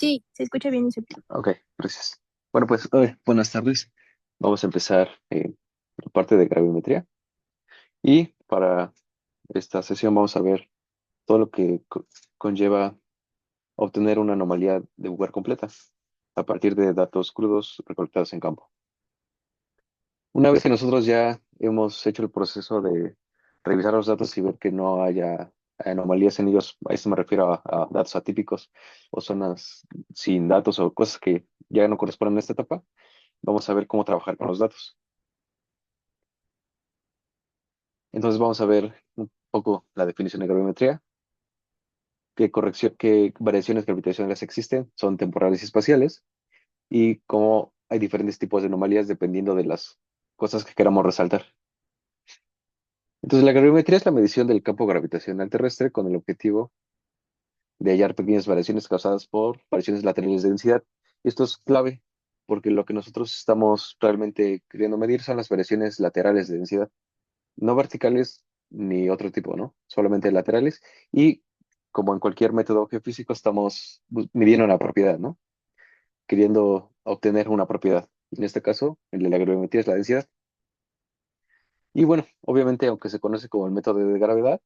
Sí, se escucha bien y se... Ok, gracias. Bueno, pues buenas tardes. Vamos a empezar la parte de gravimetría y para esta sesión vamos a ver todo lo que conlleva obtener una anomalía de lugar completa a partir de datos crudos recolectados en campo. Una vez que nosotros ya hemos hecho el proceso de revisar los datos y ver que no haya anomalías en ellos, a eso me refiero a datos atípicos o zonas sin datos o cosas que ya no corresponden a esta etapa, vamos a ver cómo trabajar con los datos. Entonces vamos a ver un poco la definición de gravimetría, qué variaciones gravitacionales existen, son temporales y espaciales, y cómo hay diferentes tipos de anomalías dependiendo de las cosas que queramos resaltar. Entonces la gravimetría es la medición del campo gravitacional terrestre con el objetivo de hallar pequeñas variaciones causadas por variaciones laterales de densidad. Esto es clave porque lo que nosotros estamos realmente queriendo medir son las variaciones laterales de densidad, no verticales ni otro tipo, ¿no? Solamente laterales. Y como en cualquier método geofísico, estamos midiendo una propiedad, ¿no? Queriendo obtener una propiedad. En este caso, el de la gravimetría es la densidad. Y bueno, obviamente, aunque se conoce como el método de gravedad,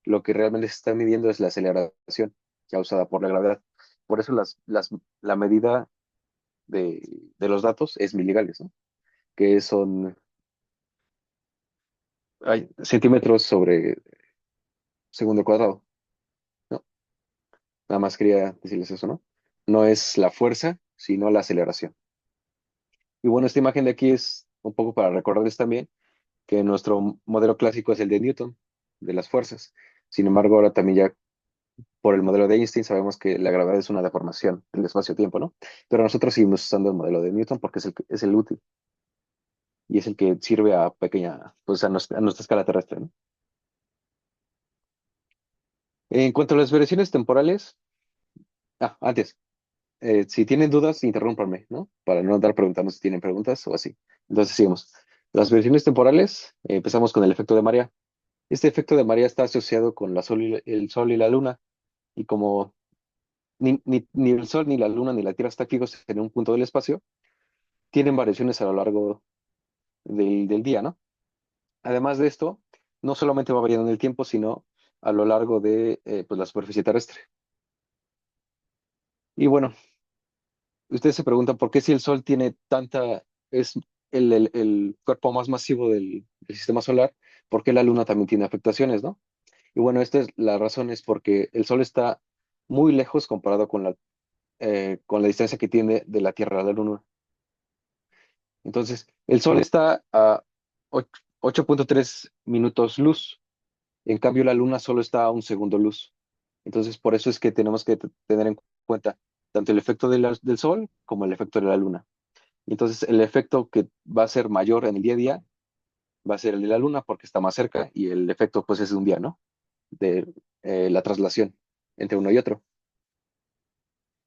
lo que realmente se está midiendo es la aceleración causada por la gravedad. Por eso la medida de los datos es miligares, ¿no? Que son centímetros sobre segundo cuadrado, ¿no? Nada más quería decirles eso, ¿no? No es la fuerza, sino la aceleración. Y bueno, esta imagen de aquí es un poco para recordarles también que nuestro modelo clásico es el de Newton, de las fuerzas. Sin embargo, ahora también ya por el modelo de Einstein sabemos que la gravedad es una deformación del espacio-tiempo, ¿no? Pero nosotros seguimos usando el modelo de Newton porque es el útil y es el que sirve a pequeña, pues a nuestra escala terrestre, ¿no? En cuanto a las variaciones temporales, antes, si tienen dudas, interrúmpanme, ¿no? Para no andar preguntando si tienen preguntas o así. Entonces, sigamos. Las variaciones temporales, empezamos con el efecto de marea. Este efecto de marea está asociado con el Sol y la Luna, y como ni el Sol, ni la Luna, ni la Tierra están fijos en un punto del espacio, tienen variaciones a lo largo del día, ¿no? Además de esto, no solamente va variando en el tiempo, sino a lo largo de pues, la superficie terrestre. Y bueno, ustedes se preguntan por qué si el Sol tiene es el cuerpo más masivo del sistema solar, ¿por qué la Luna también tiene afectaciones, ¿no? Y bueno, la razón es porque el Sol está muy lejos comparado con la distancia que tiene de la Tierra a la Luna. Entonces, el Sol está a 8.3 minutos luz, en cambio la Luna solo está a un segundo luz. Entonces, por eso es que tenemos que tener en cuenta tanto el efecto del Sol como el efecto de la Luna. Y entonces, el efecto que va a ser mayor en el día a día va a ser el de la Luna porque está más cerca y el efecto pues es de un día, ¿no? De la traslación entre uno y otro.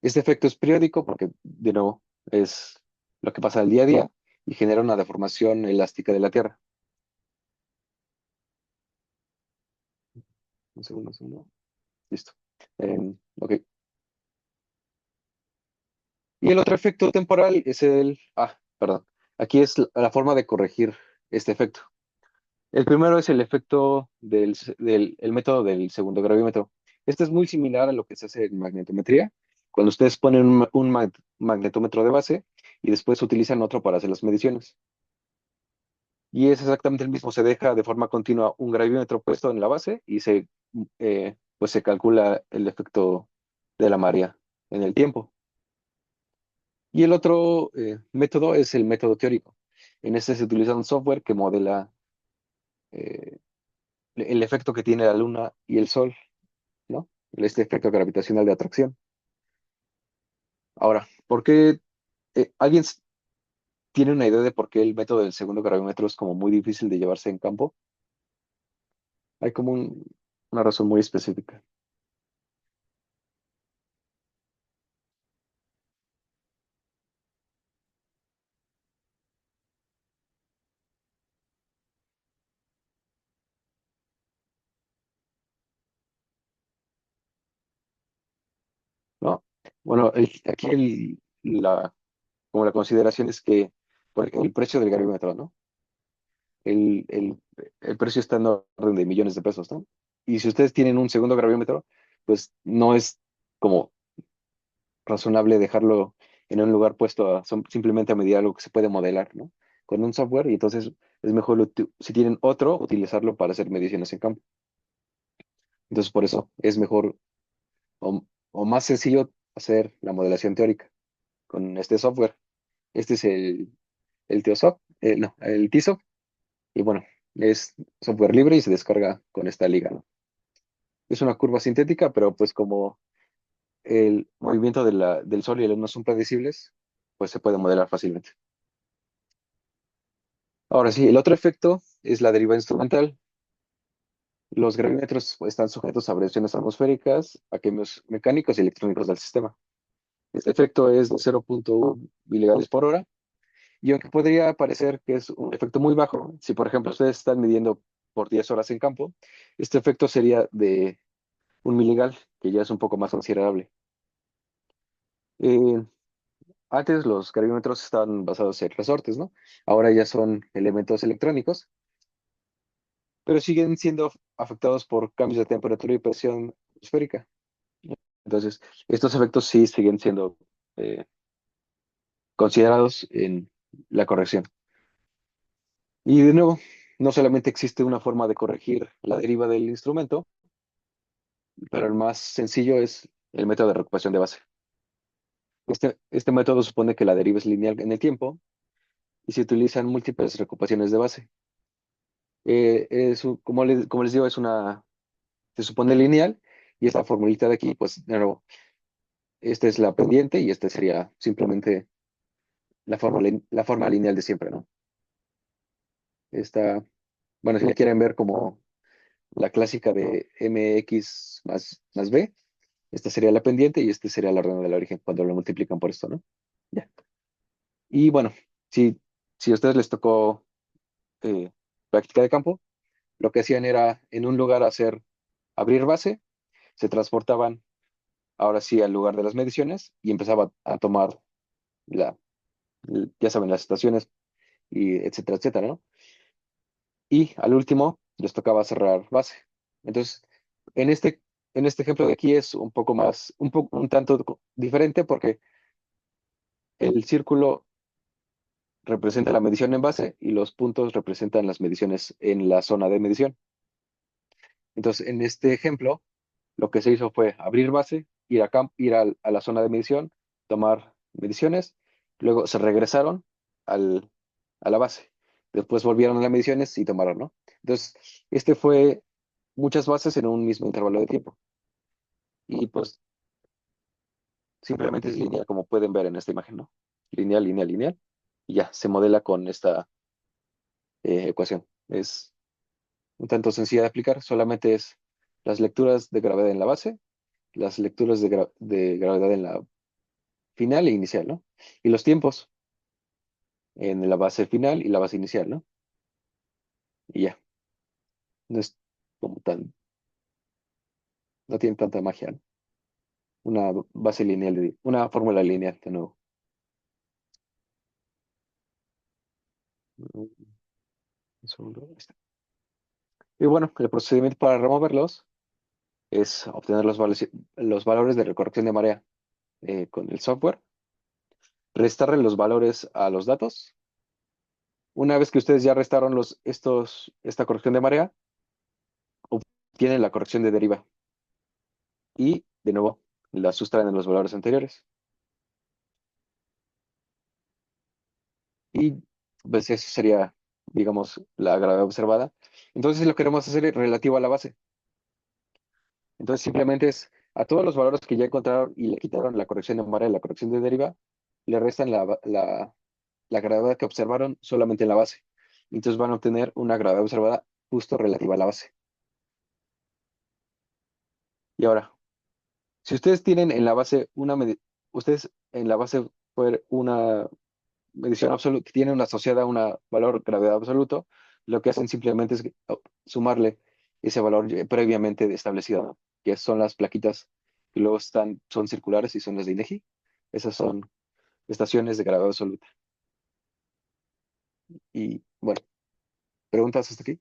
Este efecto es periódico porque, de nuevo, es lo que pasa el día a día y genera una deformación elástica de la Tierra. Un segundo. Listo. Ok. Y el otro efecto temporal es perdón. Aquí es la forma de corregir este efecto. El primero es el efecto el método del segundo gravímetro. Este es muy similar a lo que se hace en magnetometría, cuando ustedes ponen un magnetómetro de base y después utilizan otro para hacer las mediciones. Y es exactamente el mismo, se deja de forma continua un gravímetro puesto en la base y pues se calcula el efecto de la marea en el tiempo. Y el otro método es el método teórico. En este se utiliza un software que modela eh, el efecto que tiene la Luna y el Sol, ¿no? Este efecto gravitacional de atracción. Ahora, ¿por qué alguien tiene una idea de por qué el método del segundo gravímetro es como muy difícil de llevarse en campo? Hay como una razón muy específica, ¿no? Bueno, aquí como la consideración es que por el precio del gravímetro, ¿no? El, el, el precio está en orden de millones de pesos, ¿no? Y si ustedes tienen un segundo gravímetro, pues no es como razonable dejarlo en un lugar puesto simplemente a medir algo que se puede modelar, ¿no? Con un software, y entonces es mejor, si tienen otro, utilizarlo para hacer mediciones en campo. Entonces, por eso es mejor o más sencillo hacer la modelación teórica con este software. Este es el TeoSoft, no, el TISOF, y bueno, es software libre y se descarga con esta liga, ¿no? Es una curva sintética, pero pues como el movimiento del Sol y la Luna son predecibles, pues se puede modelar fácilmente. Ahora sí, el otro efecto es la deriva instrumental. Los gravímetros están sujetos a variaciones atmosféricas, a cambios mecánicos y electrónicos del sistema. Este efecto es de 0.1 miligrados por hora, y aunque podría parecer que es un efecto muy bajo, si por ejemplo ustedes están midiendo por 10 horas en campo, este efecto sería de 1 miligal, que ya es un poco más considerable. Eh, Antes los gravímetros estaban basados en resortes, ¿no? Ahora ya son elementos electrónicos, pero siguen siendo afectados por cambios de temperatura y presión atmosférica. Entonces, estos efectos sí siguen siendo eh, considerados en la corrección. Y de nuevo, no solamente existe una forma de corregir la deriva del instrumento, pero el más sencillo es el método de recuperación de base. Este método supone que la deriva es lineal en el tiempo y se utilizan múltiples recuperaciones de base. Como les digo, se supone lineal, y esta formulita de aquí, pues de nuevo, esta es la pendiente y esta sería simplemente la forma lineal de siempre, ¿no? Esta, bueno, si la quieren ver como la clásica de mx más b, esta sería la pendiente y este sería la orden del origen cuando lo multiplican por esto, ¿no? Ya. Y bueno, si a ustedes les tocó eh, práctica de campo, lo que hacían era en un lugar abrir base, se transportaban ahora sí al lugar de las mediciones y empezaba a tomar la, ya saben, las estaciones y etcétera, etcétera, ¿no? Y al último les tocaba cerrar base. Entonces, en este, en este ejemplo de aquí es un poco más, un tanto diferente, porque el círculo representa la medición en base y los puntos representan las mediciones en la zona de medición. Entonces, en este ejemplo, lo que se hizo fue abrir base, ir a la zona de medición, tomar mediciones, luego se regresaron al, a la base. Después volvieron a las mediciones y tomaron, ¿no? Entonces, este fue muchas bases en un mismo intervalo de tiempo. Y pues simplemente es lineal, como pueden ver en esta imagen, ¿no? Lineal, lineal, lineal. Y ya, se modela con esta ecuación. Es un tanto sencilla de aplicar, solamente es las lecturas de gravedad en la base, las lecturas de gravedad en la final e inicial, ¿no? Y los tiempos en la base final y la base inicial, ¿no? Y ya, no es como no tiene tanta magia, ¿no? Una base lineal, una fórmula lineal, de nuevo. Un segundo, ahí está. Y bueno, el procedimiento para removerlos es obtener los valores de corrección de marea con el software, restarle los valores a los datos. Una vez que ustedes ya restaron esta corrección de marea, obtienen la corrección de deriva y, de nuevo, la sustraen de los valores anteriores. Y pues eso sería, digamos, la gravedad observada. Entonces lo que queremos hacer es relativo a la base. Entonces simplemente es a todos los valores que ya encontraron y le quitaron la corrección de marea y la corrección de deriva, le restan la gravedad que observaron solamente en la base. Entonces van a obtener una gravedad observada justo relativa a la base. Y ahora, si ustedes tienen en la base ustedes en la base fue una medición absoluta, que tiene una asociada a un valor gravedad absoluto, lo que hacen simplemente es sumarle ese valor previamente establecido, ¿no? Que son las plaquitas que luego son circulares y son las de INEGI. Esas son estaciones de gravedad absoluta. Y bueno, ¿preguntas hasta aquí?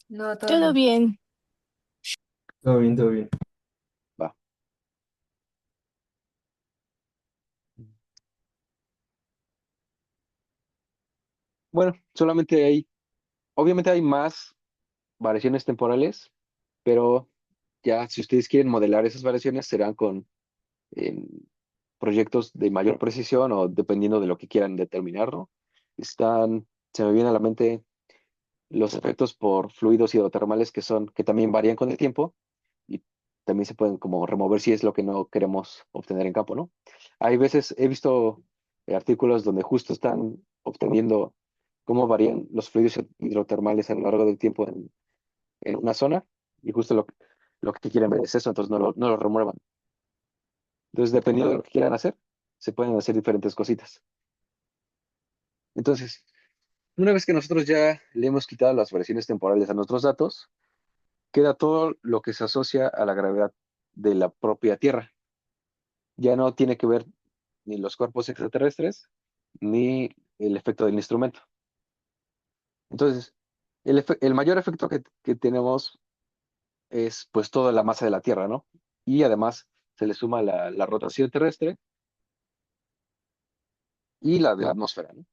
No, todo Todo bien. bien. Todo bien, todo bien. Va. Bueno, obviamente hay más variaciones temporales, pero ya si ustedes quieren modelar esas variaciones serán con em, proyectos de mayor precisión o dependiendo de lo que quieran determinar, ¿no? Se me viene a la mente los efectos por fluidos hidrotermales que también varían con el tiempo y también se pueden como remover si es lo que no queremos obtener en campo, ¿no? Hay veces, he visto artículos donde justo están obteniendo cómo varían los fluidos hidrotermales a lo largo del tiempo en una zona y justo lo que quieren ver es eso, entonces no lo remuevan. Entonces, dependiendo de lo que quieran hacer, se pueden hacer diferentes cositas. Entonces, una vez que nosotros ya le hemos quitado las variaciones temporales a nuestros datos, queda todo lo que se asocia a la gravedad de la propia Tierra. Ya no tiene que ver ni los cuerpos extraterrestres ni el efecto del instrumento. Entonces, el mayor efecto que tenemos es pues toda la masa de la Tierra, ¿no? Y además se le suma la rotación terrestre y la de la atmósfera, ¿no?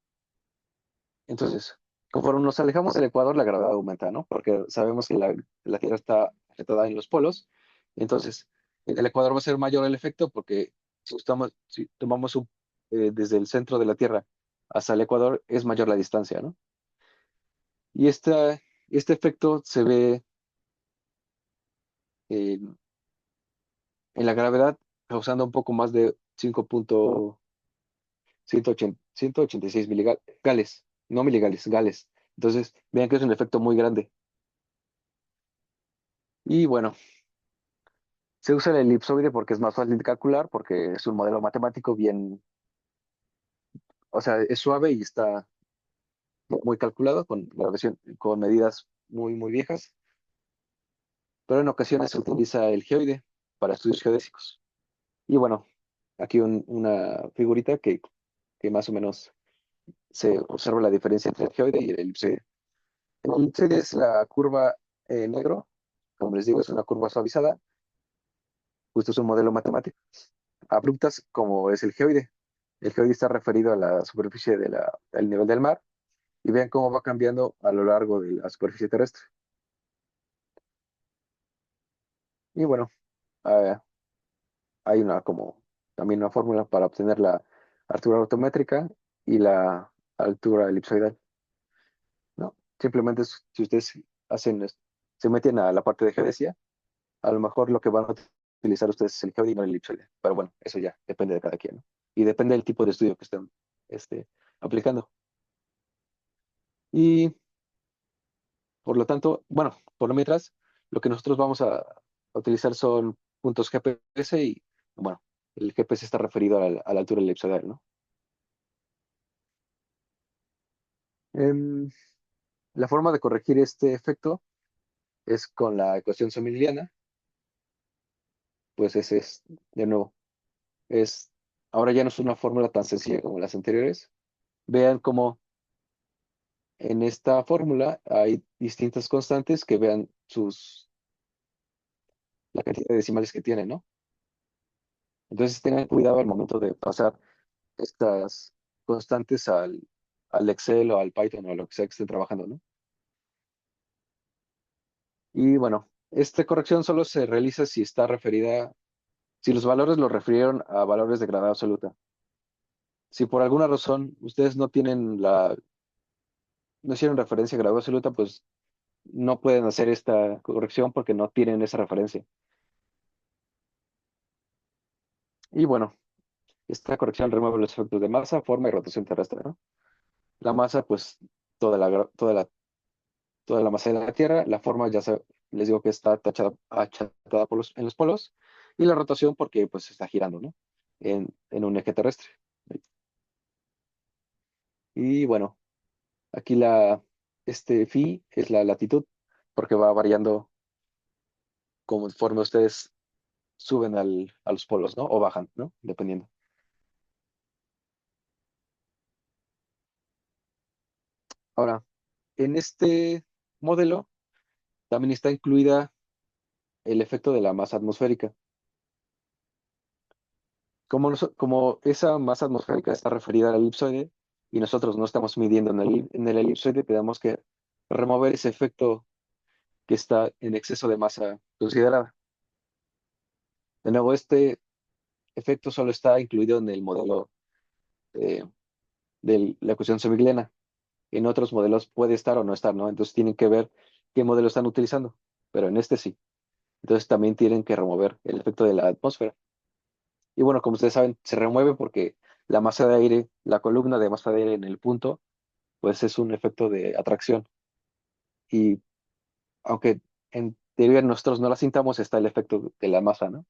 Entonces, conforme nos alejamos del Ecuador, la gravedad aumenta, ¿no? Porque sabemos que la Tierra está apretada en los polos. Entonces, en el Ecuador va a ser mayor el efecto porque si tomamos desde el centro de la Tierra hasta el Ecuador, es mayor la distancia, ¿no? Y este efecto se ve en, en la gravedad causando un poco más de 5.186 miligales, no miligales, gales. Entonces, vean que es un efecto muy grande. Y bueno, se usa el elipsoide porque es más fácil de calcular, porque es un modelo matemático bien, o sea, es suave y está muy calculado con medidas muy viejas, pero en ocasiones se utiliza el geoide para estudios geodésicos. Y bueno, aquí una figurita que más o menos se observa la diferencia entre el geoide y el elipsoide. El elipsoide es la curva negro, como les digo, es una curva suavizada, justo es un modelo matemático. Abruptas como es el geoide. El geoide está referido a la superficie del nivel del mar y vean cómo va cambiando a lo largo de la superficie terrestre. Y bueno, ah, hay también una fórmula para obtener la altura autométrica y la altura elipsoidal, ¿no? Simplemente si ustedes se meten a la parte de geodesia, a lo mejor lo que van a utilizar ustedes es el geoide y no el elipsoide. Pero bueno, eso ya depende de cada quien, ¿no? Y depende del tipo de estudio que estén aplicando. Y por lo tanto, bueno, por lo mientras, lo que nosotros vamos a utilizar son puntos GPS y, bueno, el GPS está referido a la altura elipsoidal, ¿no? Em, la forma de corregir este efecto es con la ecuación somiliana, pues ese es, de nuevo, es, ahora ya no es una fórmula tan sencilla como las anteriores. Vean cómo en esta fórmula hay distintas constantes que vean la cantidad de decimales que tienen, ¿no? Entonces tengan cuidado al momento de pasar estas constantes al Excel o al Python o lo que sea que estén trabajando, ¿no? Y bueno, esta corrección solo se realiza si los valores los refirieron a valores de gravedad absoluta. Si por alguna razón ustedes no hicieron referencia a gravedad absoluta, pues no pueden hacer esta corrección porque no tienen esa referencia. Y bueno, esta corrección remueve los efectos de masa, forma y rotación terrestre, ¿no? La masa, pues toda la, gra- toda la masa de la Tierra, la forma les digo que está achatada en los polos, y la rotación porque pues está girando, ¿no? En un eje terrestre. Y bueno, aquí este phi es la latitud, porque va variando, conforme ustedes suben a los polos, ¿no? O bajan, ¿no? Dependiendo. Ahora, en este modelo también está incluida el efecto de la masa atmosférica. Como esa masa atmosférica está referida al elipsoide y nosotros no estamos midiendo en el elipsoide, tenemos que remover ese efecto que está en exceso de masa considerada. De nuevo, este efecto solo está incluido en el modelo eh, de la ecuación semiglena. En otros modelos puede estar o no estar, ¿no? Entonces tienen que ver qué modelo están utilizando, pero en este sí. Entonces también tienen que remover el efecto de la atmósfera. Y bueno, como ustedes saben, se remueve porque la masa de aire, la columna de masa de aire en el punto, pues es un efecto de atracción. Y aunque en teoría nosotros no la sintamos, está el efecto de la masa, ¿no?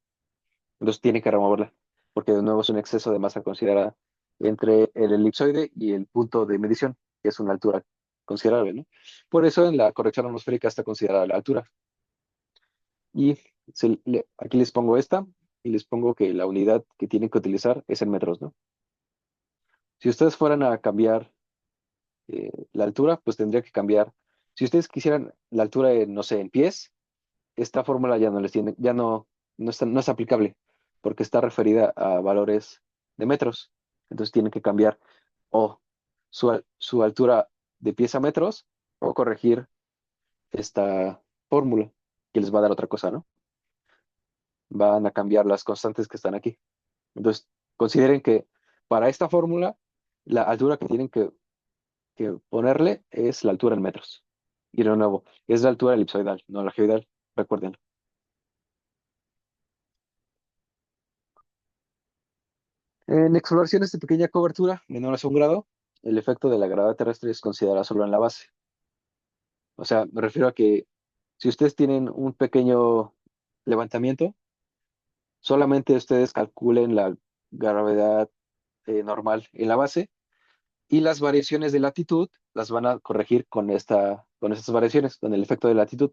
Entonces tiene que removerla, porque de nuevo es un exceso de masa considerada entre el elipsoide y el punto de medición, que es una altura considerable, ¿no? Por eso en la corrección atmosférica está considerada la altura. Y aquí les pongo esta y les pongo que la unidad que tienen que utilizar es en metros, ¿no? Si ustedes fueran a cambiar la altura, pues tendría que cambiar. Si ustedes quisieran la altura en, no sé, en pies, esta fórmula ya no les tiene, ya no es aplicable, porque está referida a valores de metros. Entonces tienen que cambiar o su altura de pies a metros o corregir esta fórmula, que les va a dar otra cosa, ¿no? Van a cambiar las constantes que están aquí. Entonces, consideren que para esta fórmula, la altura que tienen que ponerle es la altura en metros. Y de nuevo, es la altura elipsoidal, no la geoidal, recuerden. En exploraciones de pequeña cobertura, menores a un grado, el efecto de la gravedad terrestre es considerado solo en la base. O sea, me refiero a que si ustedes tienen un pequeño levantamiento, solamente ustedes calculen la gravedad normal en la base y las variaciones de latitud las van a corregir con estas variaciones, con el efecto de latitud.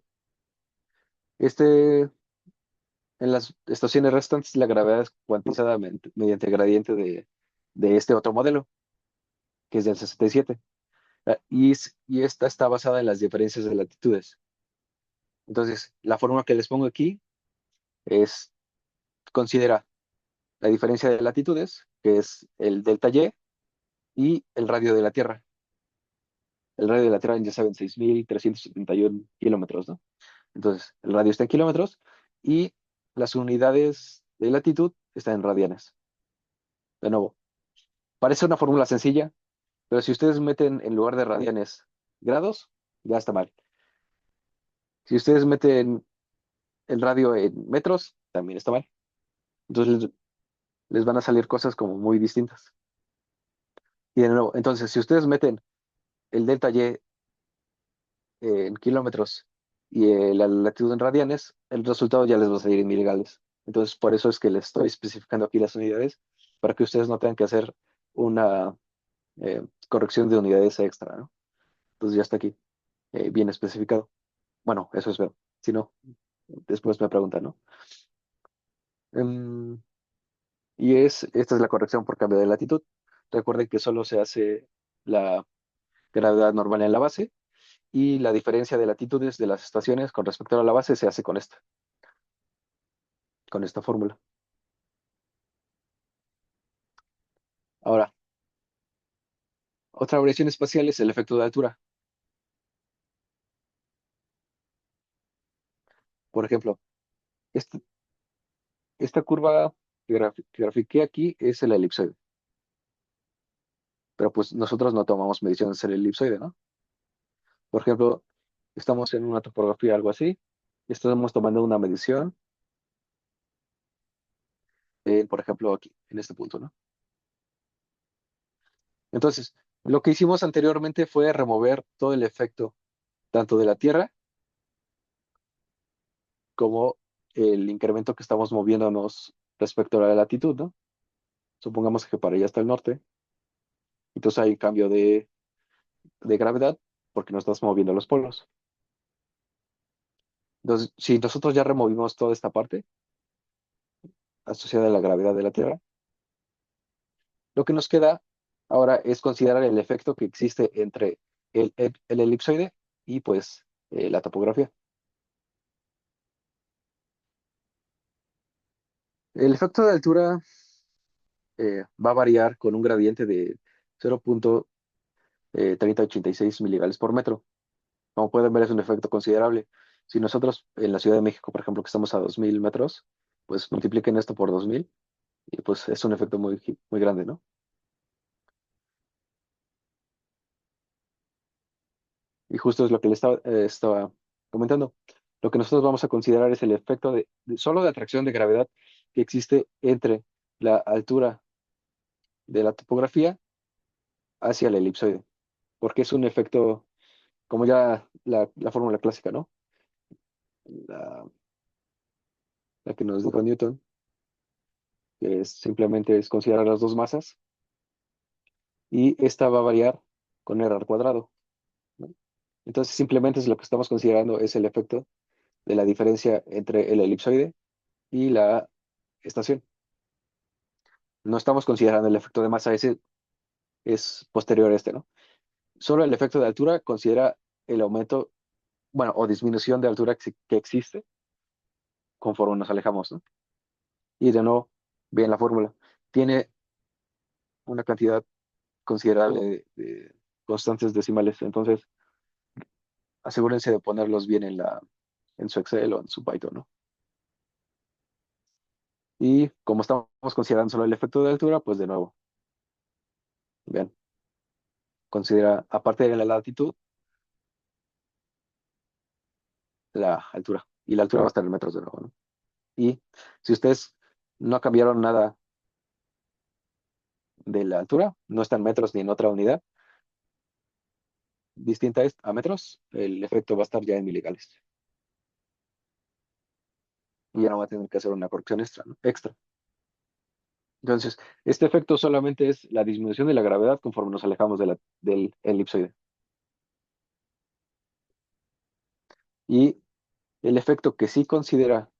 Este, en las estaciones restantes, la gravedad es cuantizada mediante el gradiente de este otro modelo, que es del 67. Y esta está basada en las diferencias de latitudes. Entonces, la fórmula que les pongo aquí es, considera la diferencia de latitudes, que es el delta y el radio de la Tierra. El radio de la Tierra, ya saben, 6.371 kilómetros, ¿no? Entonces, el radio está en kilómetros y las unidades de latitud están en radianes. De nuevo, parece una fórmula sencilla, pero si ustedes meten en lugar de radianes grados, ya está mal. Si ustedes meten el radio en metros, también está mal. Entonces les van a salir cosas como muy distintas. Y de nuevo, entonces, si ustedes meten el delta Y en kilómetros y la latitud en radianes, el resultado ya les va a salir en miligales. Entonces, por eso es que les estoy especificando aquí las unidades, para que ustedes no tengan que hacer una corrección de unidades extra, ¿no? Entonces ya está aquí, bien especificado. Bueno, eso espero. Si no, después me preguntan, ¿no? Em, esta es la corrección por cambio de latitud. Recuerden que solo se hace la gravedad normal en la base y la diferencia de latitudes de las estaciones con respecto a la base se hace con esta fórmula. Ahora, otra variación espacial es el efecto de altura. Por ejemplo, este- esta curva que grafiqué aquí es el elipsoide, pero pues nosotros no tomamos mediciones del elipsoide, ¿no? Por ejemplo, estamos en una topografía algo así, y estamos tomando una medición, por ejemplo, aquí, en este punto, ¿no? Entonces, lo que hicimos anteriormente fue remover todo el efecto, tanto de la Tierra como el incremento que estamos moviéndonos respecto a la latitud, ¿no? Supongamos que para allá está el norte, entonces hay cambio de gravedad porque no estás moviendo los polos. Entonces, si nosotros ya removimos toda esta parte asociada a la gravedad de la Tierra, lo que nos queda ahora es considerar el efecto que existe entre el elipsoide y pues la topografía. El efecto de altura va a variar con un gradiente de 0,3086 miligramos por metro. Como pueden ver, es un efecto considerable. Si nosotros en la Ciudad de México, por ejemplo, que estamos a 2000 metros, pues multipliquen esto por 2000 y pues es un efecto muy grande, ¿no? Y justo es lo que le estaba comentando. Lo que nosotros vamos a considerar es el efecto solo de atracción de gravedad que existe entre la altura de la topografía hacia el elipsoide, porque es un efecto, como ya la fórmula clásica, ¿no? La, la que nos dijo Newton, que simplemente es considerar las dos masas y esta va a variar con r al cuadrado, ¿no? Entonces simplemente es lo que estamos considerando es el efecto de la diferencia entre el elipsoide y la estación. No estamos considerando el efecto de masa, ese es posterior a este, ¿no? Solo el efecto de altura considera el aumento, bueno, o disminución de altura que existe conforme nos alejamos, ¿no? Y de nuevo, bien la fórmula. Tiene una cantidad considerable de constantes decimales, entonces asegúrense de ponerlos bien en su Excel o en su Python, ¿no? Y como estamos considerando solo el efecto de altura, pues de nuevo, vean, considera, aparte de la latitud, la altura. Y la altura va a estar en metros de nuevo, ¿no? Y si ustedes no cambiaron nada de la altura, no está en metros ni en otra unidad distinta a metros, el efecto va a estar ya en miligales. Y ya no va a tener que hacer una corrección extra, ¿no? Extra. Entonces, este efecto solamente es la disminución de la gravedad conforme nos alejamos del elipsoide. Y el efecto que sí considera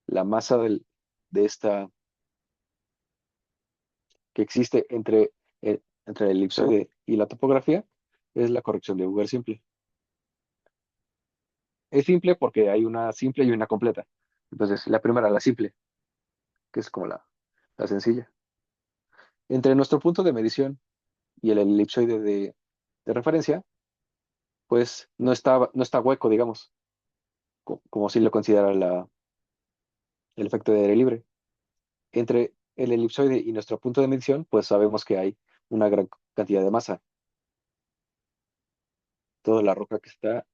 la masa de esta que existe entre el elipsoide y la topografía es la corrección de Wigner simple. Es simple porque hay una simple y una completa. Entonces, la primera, la simple, que es como la sencilla. Entre nuestro punto de medición y el elipsoide de referencia, pues no está hueco, digamos, como si lo considera el efecto de aire libre. Entre el elipsoide y nuestro punto de medición, pues sabemos que hay una gran cantidad de masa, toda la roca que está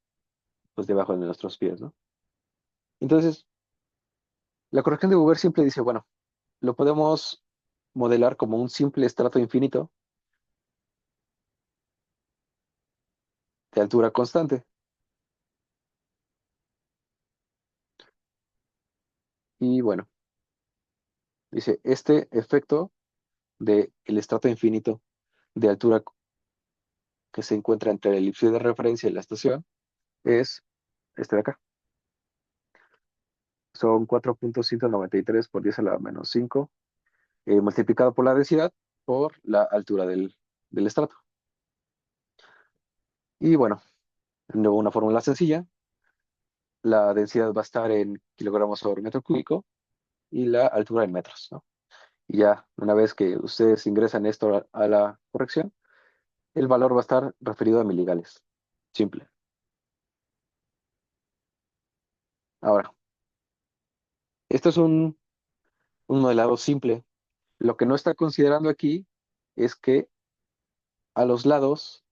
pues debajo de nuestros pies, ¿no? Entonces, la corrección de Bouguer simple dice, bueno, lo podemos modelar como un simple estrato infinito de altura constante. Y bueno, dice, este efecto del estrato infinito de altura que se encuentra entre el elipsoide de referencia y la estación es este de acá. Son 4,193 por 10 a la menos 5 multiplicado por la densidad por la altura del estrato. Y bueno, de nuevo una fórmula sencilla. La densidad va a estar en kilogramos por metro cúbico y la altura en metros, ¿no? Y ya, una vez que ustedes ingresan esto a la corrección, el valor va a estar referido a miligales. Simple. Ahora, esto es un modelado simple. Lo que no está considerando aquí es que a los lados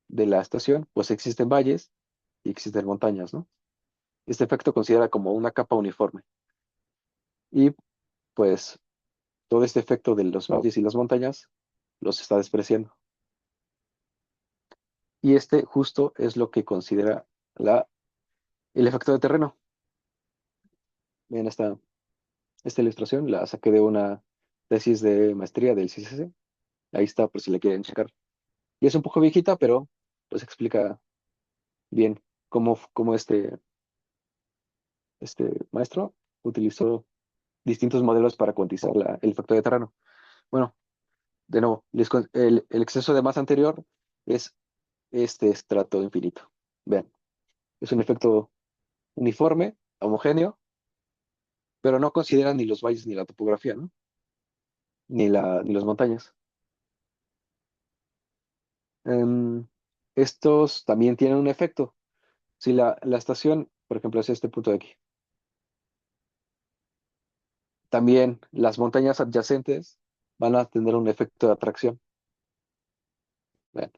de la estación, pues existen valles y existen montañas, ¿no? Este efecto considera como una capa uniforme. Y pues todo este efecto de los valles y las montañas los está despreciando. Y este justo es lo que considera el efecto de terreno. Bien, esta ilustración la saqué de una tesis de maestría del CCC. Ahí está, por si le quieren checar. Y es un poco viejita, pero pues explica bien cómo este maestro utilizó distintos modelos para cuantizar el efecto de terreno. Bueno, de nuevo, el exceso de masa anterior es este estrato infinito. Vean, es un efecto uniforme, homogéneo, pero no consideran ni los valles ni la topografía, ¿no? Ni las montañas. Em, Estos también tienen un efecto. Si la estación, por ejemplo, es este punto de aquí, también las montañas adyacentes van a tener un efecto de atracción. Vean.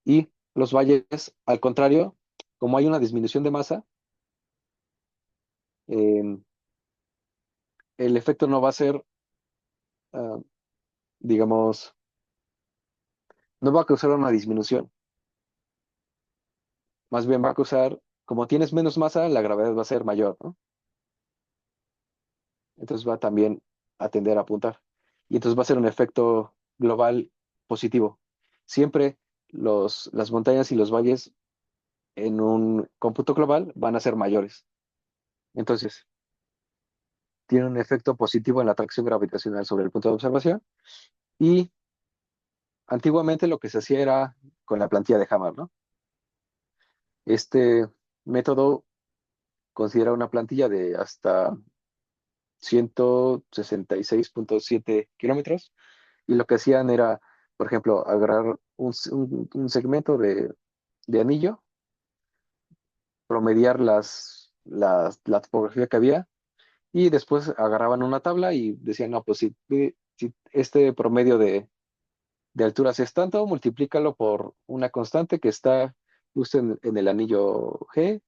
Y los valles, al contrario, como hay una disminución de masa, em, el efecto no va a ser, ah, digamos, no va a causar una disminución. Más bien va a causar, como tienes menos masa, la gravedad va a ser mayor, ¿no? Entonces va también a tender a apuntar. Y entonces va a ser un efecto global positivo. Siempre las montañas y los valles en un cómputo global van a ser mayores. Entonces, tiene un efecto positivo en la atracción gravitacional sobre el punto de observación. Y antiguamente lo que se hacía era con la plantilla de Hammer, ¿no? Este método considera una plantilla de hasta 166,7 kilómetros y lo que hacían era, por ejemplo, agarrar un segmento de anillo, promediar la topografía que había y después agarraban una tabla y decían, no, pues si este promedio de alturas es tanto, multiplícalo por una constante que está justo en el anillo G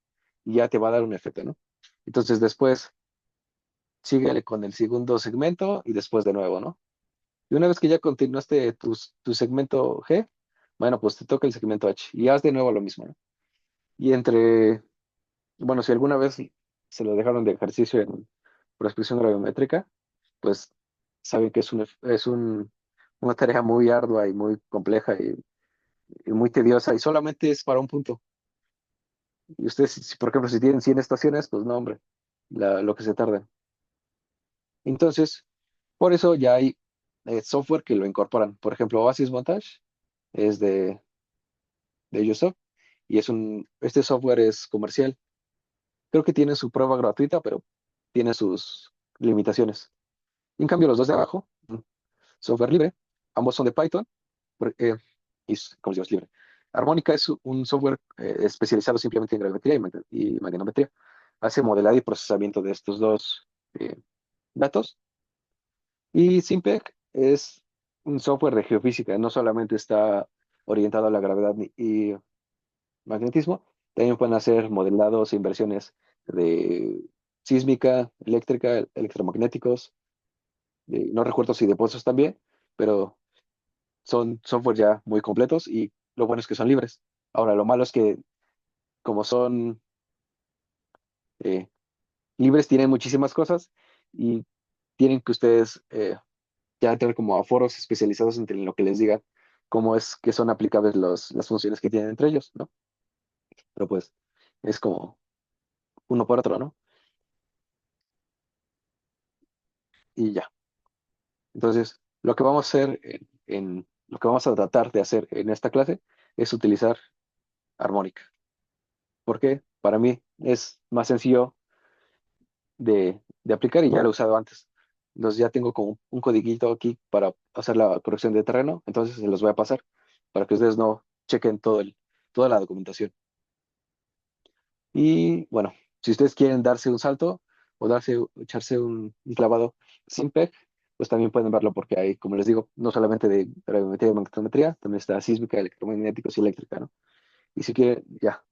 y ya te va a dar un efecto, ¿no? Entonces después síguele con el segundo segmento y después de nuevo, ¿no? Y una vez que ya continuaste tu segmento G, bueno, pues te toca el segmento H y haz de nuevo lo mismo, ¿no? Y bueno, si alguna vez se lo dejaron de ejercicio en prospección gravimétrica, pues saben que una tarea muy ardua y muy compleja y muy tediosa y solamente es para un punto. Y ustedes, por ejemplo, si tienen 100 estaciones, pues no, hombre, lo que se tarda. Entonces, por eso ya hay software que lo incorporan. Por ejemplo, Oasis Montage es de Ubisoft y este software es comercial. Creo que tiene su prueba gratuita, pero tiene sus limitaciones. En cambio, los dos de abajo, software libre, ambos son de Python, por- eh, ¿cómo se llama? Es libre. Harmónica es un software especializado simplemente en gravimetría y magnetometría. Hace modelado y procesamiento de estos dos datos. Y SIMPEC es un software de geofísica, no solamente está orientado a la gravedad y magnetismo, también pueden hacer modelados e inversiones de sísmica, eléctrica, electromagnéticos, no recuerdo si de pozos también, pero son software ya muy completos y lo bueno es que son libres. Ahora, lo malo es que como son eh, libres, tienen muchísimas cosas y tienen que ustedes ya tener como a foros especializados en lo que les digan cómo es que son aplicables las funciones que tienen entre ellos, ¿no? Pero pues es como uno por otro, ¿no? Y ya. Entonces, lo que vamos a hacer lo que vamos a tratar de hacer en esta clase es utilizar armónica. ¿Por qué? Para mí es más sencillo de aplicar y ya lo he usado antes. Entonces ya tengo como un codiguito aquí para hacer la corrección de terreno, entonces se los voy a pasar para que ustedes no chequen toda la documentación. Y bueno, si ustedes quieren darse un salto o echarse un clavado sin PEG, pues también pueden verlo porque hay, como les digo, no solamente de gravimetría y magnetometría, también está sísmica, electromagnéticos y eléctrica, ¿no? Y si quieren, ya,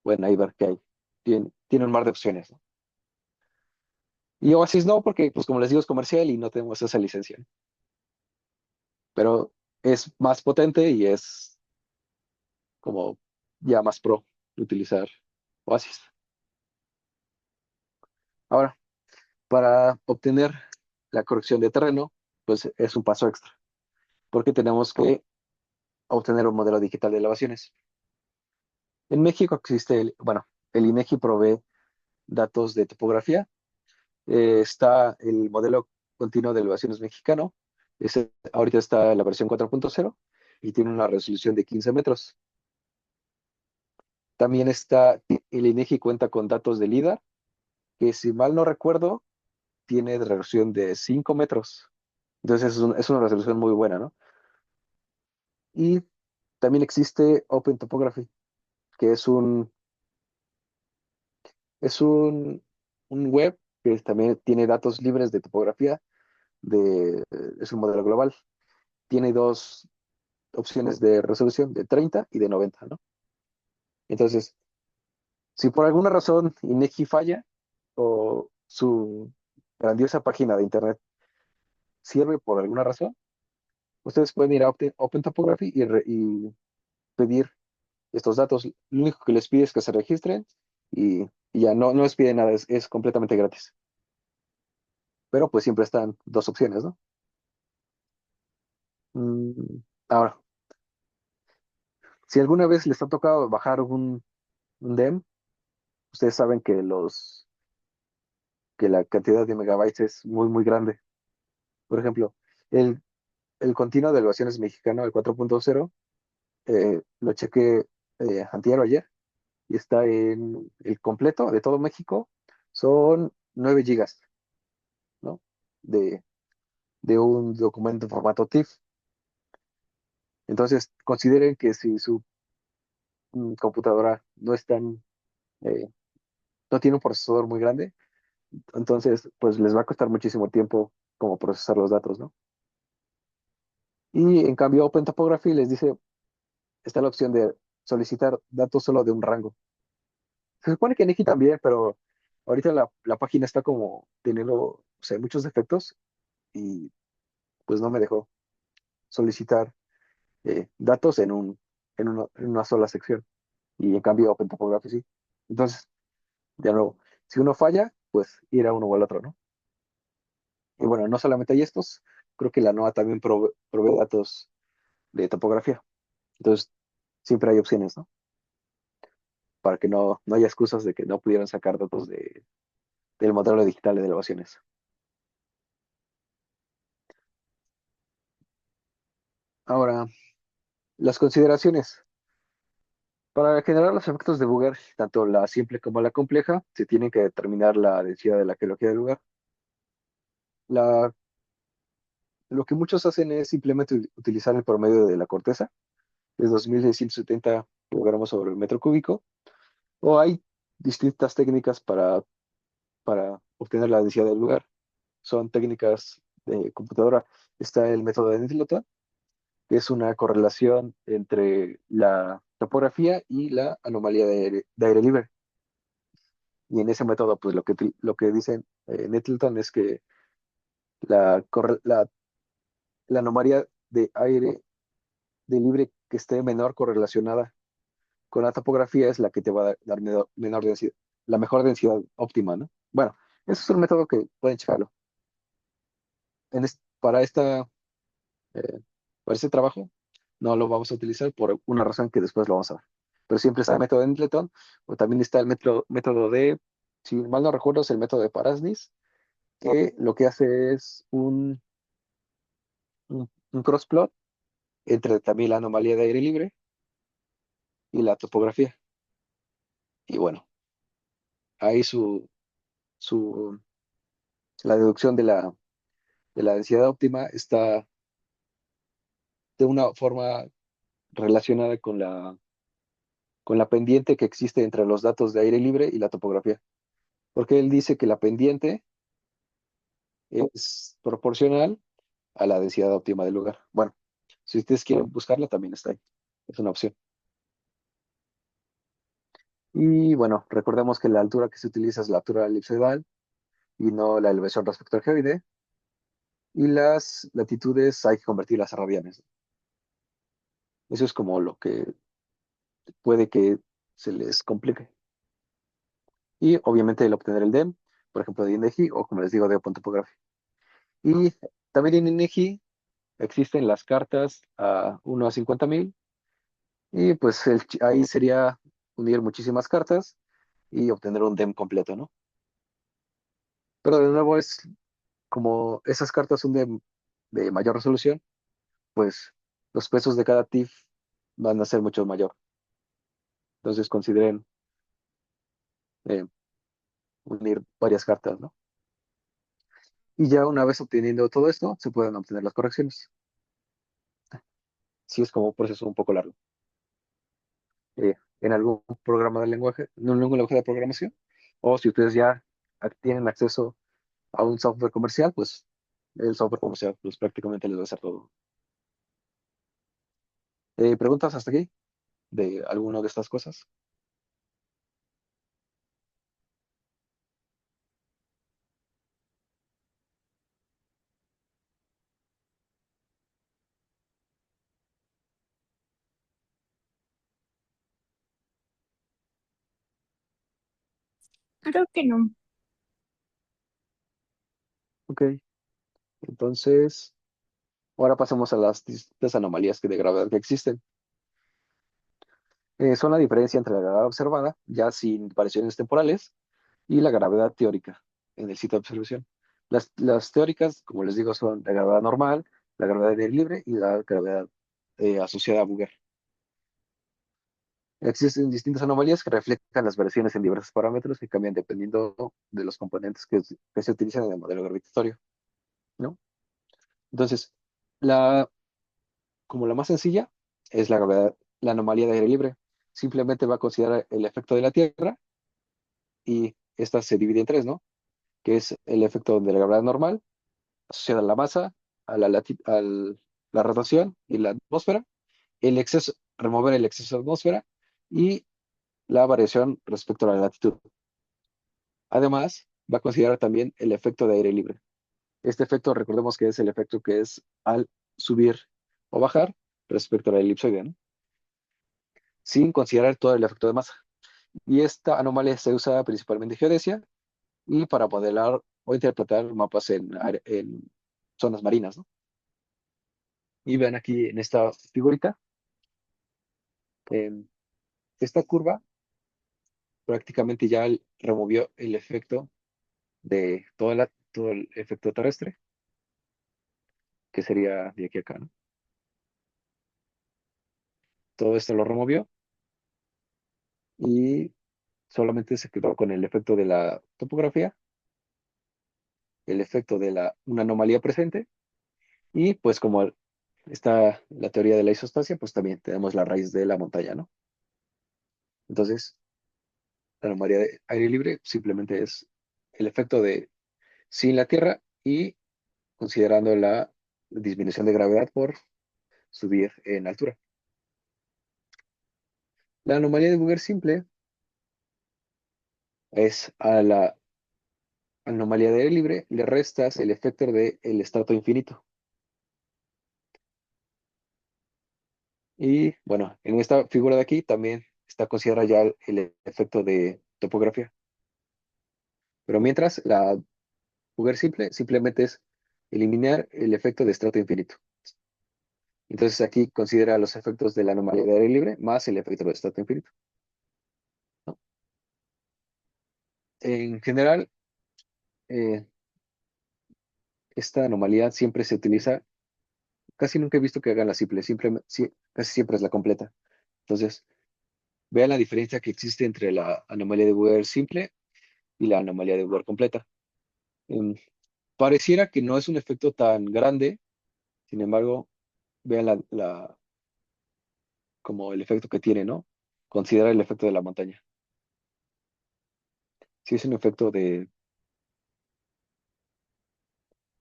pueden ahí ver qué hay. Tiene un mar de opciones, ¿no? Y Oasis no, porque, pues como les digo, es comercial y no tenemos esa licencia, ¿no? Pero es más potente y es como ya más pro utilizar Oasis. Ahora, para obtener la corrección de terreno, pues es un paso extra, porque tenemos que obtener un modelo digital de elevaciones. En México existe, bueno, el INEGI provee datos de topografía. Está el modelo continuo de elevaciones mexicano. Ahorita está la versión 4.0 y tiene una resolución de 15 metros. También está el INEGI cuenta con datos de LIDAR, que si mal no recuerdo, tiene de resolución de 5 metros. Entonces es una resolución muy buena, ¿no? Y también existe Open Topography, que es un web que también tiene datos libres de topografía, es un modelo global. Tiene dos opciones de resolución, de 30 y de 90, ¿no? Entonces, si por alguna razón INEGI falla o su grandiosa página de internet sirve por alguna razón, ustedes pueden ir a Open Topography y pedir estos datos. Lo único que les pide es que se registren y ya no les pide nada, es completamente gratis. Pero pues siempre están dos opciones, ¿no? Ahora, si alguna vez les ha tocado bajar un DEM, ustedes saben que la cantidad de megabytes es muy, muy grande. Por ejemplo, el, el continuo de elevaciones mexicano, el 4.0, lo chequé antier o ayer, y está en el completo de todo México, son 9 gigas, ¿no? De, de un documento en formato TIFF. Entonces, consideren que si su computadora eh, no tiene un procesador muy grande, entonces, pues les va a costar muchísimo tiempo como procesar los datos, ¿no? Y en cambio, Open Topography les dice, está la opción de solicitar datos solo de un rango. Se supone que Niki también, pero ahorita la página está como teniendo, o sea, muchos defectos y pues no me dejó solicitar datos en una sola sección. Y en cambio, Open Topography sí. Entonces, de nuevo, si uno falla, pues ir a uno o al otro, ¿no? Y bueno, no solamente hay estos, creo que la NOAA también provee datos de topografía. Entonces, siempre hay opciones, ¿no? Para que no haya excusas de que no pudieran sacar datos del modelo digital de elevaciones. Ahora, las consideraciones. Para generar los efectos de Booger, tanto la simple como la compleja, se tienen que determinar la densidad de la geología del lugar. La, lo que muchos hacen es simplemente utilizar el promedio de la corteza, que es 2.670 kilogramos sobre el metro cúbico, o hay distintas técnicas para obtener la densidad del lugar. Son técnicas de computadora. Está el método de Nettleton, que es una correlación entre la topografía y la anomalía de aire libre. Y en ese método, pues lo que dicen Nettleton es que la, corre- la, la anomalía de aire de libre que esté menor correlacionada con la topografía es la que te va a dar menor densidad, la mejor densidad óptima, ¿no? Bueno, ese es un método que pueden checarlo. Para eh, para este trabajo no lo vamos a utilizar por una razón que después lo vamos a ver. Pero siempre está el método de Nettleton, o también está el método si mal no recuerdo, es el método de Parasnis, que lo que hace es un crossplot entre también la anomalía de aire libre y la topografía. Y bueno, ahí su, la deducción de la densidad óptima está de una forma relacionada con la pendiente que existe entre los datos de aire libre y la topografía. Porque él dice que la pendiente es proporcional a la densidad óptima del lugar. Bueno, si ustedes quieren buscarla, también está ahí. Es una opción. Y bueno, recordemos que la altura que se utiliza es la altura elipsoidal y no la elevación respecto al geoide. Y las latitudes hay que convertirlas a radianes. Eso es como lo que puede que se les complique. Y obviamente el obtener el DEM, por ejemplo, de INEGI o como les digo, de Open Topography. Y también en INEGI existen las cartas a 1 a 50.000 y pues ahí sería unir muchísimas cartas y obtener un DEM completo, ¿no? Pero de nuevo es como esas cartas son de mayor resolución, pues los pesos de cada TIFF van a ser mucho mayor. Entonces consideren eh, unir varias cartas, ¿no? Y ya una vez obteniendo todo esto, se pueden obtener las correcciones. Sí es como un proceso un poco largo. En algún programa de lenguaje, en un lenguaje de programación, o si ustedes ya tienen acceso a un software comercial, pues el software comercial pues prácticamente les va a hacer todo. ¿Preguntas hasta aquí de alguna de estas cosas? Creo que no. Ok, entonces ahora pasamos a las distintas anomalías de gravedad que existen. Son la diferencia entre la gravedad observada, ya sin variaciones temporales, y la gravedad teórica en el sitio de observación. Las teóricas, como les digo, son la gravedad normal, la gravedad de aire libre y la gravedad asociada a Booger. Existen distintas anomalías que reflejan las variaciones en diversos parámetros que cambian dependiendo de los componentes que se utilizan en el modelo gravitatorio, ¿no? Entonces, la, como la más sencilla es la gravedad, la anomalía de aire libre. Simplemente va a considerar el efecto de la Tierra y esta se divide en tres, ¿no? Que es el efecto de la gravedad normal, asociada a la masa, la rotación y la atmósfera, el exceso, remover el exceso de atmósfera y la variación respecto a la latitud. Además, va a considerar también el efecto de aire libre. Este efecto, recordemos que es el efecto que es al subir o bajar respecto a la elipsoide, ¿no? Sin considerar todo el efecto de masa. Y esta anomalía se usa principalmente en geodesia y para modelar o interpretar mapas en zonas marinas, ¿no? Y vean aquí en esta figurita, en esta curva prácticamente ya removió el efecto de todo el efecto terrestre, que sería de aquí a acá, ¿no? Todo esto lo removió y solamente se quedó con el efecto de la topografía, el efecto de una anomalía presente y pues como está la teoría de la isostasia, pues también tenemos la raíz de la montaña, ¿no? Entonces, la anomalía de aire libre simplemente es el efecto de sin la Tierra y considerando la disminución de gravedad por subir en altura. La anomalía de Booger simple es a la anomalía de aire libre le restas el efecto del estrato infinito. Y bueno, en esta figura de aquí también está considerado ya el efecto de topografía. Pero mientras, la Fugger simple simplemente es eliminar el efecto de estrato infinito. Entonces aquí considera los efectos de la anomalía de aire libre más el efecto de estrato infinito, ¿no? En general, eh, esta anomalía siempre se utiliza, casi nunca he visto que hagan la simple, casi siempre es la completa. Entonces, vean la diferencia que existe entre la anomalía de Weyl simple y la anomalía de Weyl completa. Em, Pareciera que no es un efecto tan grande, sin embargo, vean como el efecto que tiene, ¿no? Considera el efecto de la montaña. Si es un efecto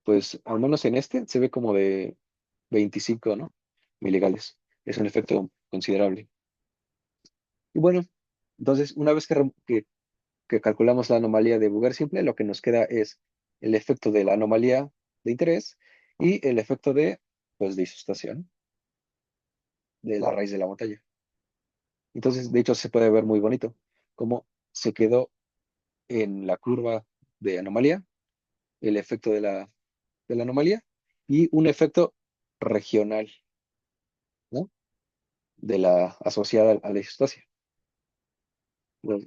pues al menos en este se ve como de 25, ¿no? Miligales. Es un efecto considerable. Y bueno, entonces una vez que calculamos la anomalía de Booger simple, lo que nos queda es el efecto de la anomalía de interés y el efecto pues, de isostación de la raíz de la montaña. Entonces, de hecho, se puede ver muy bonito cómo se quedó en la curva de anomalía, el efecto de la anomalía y un efecto regional, ¿no? De la asociada a la isostasia. Bueno,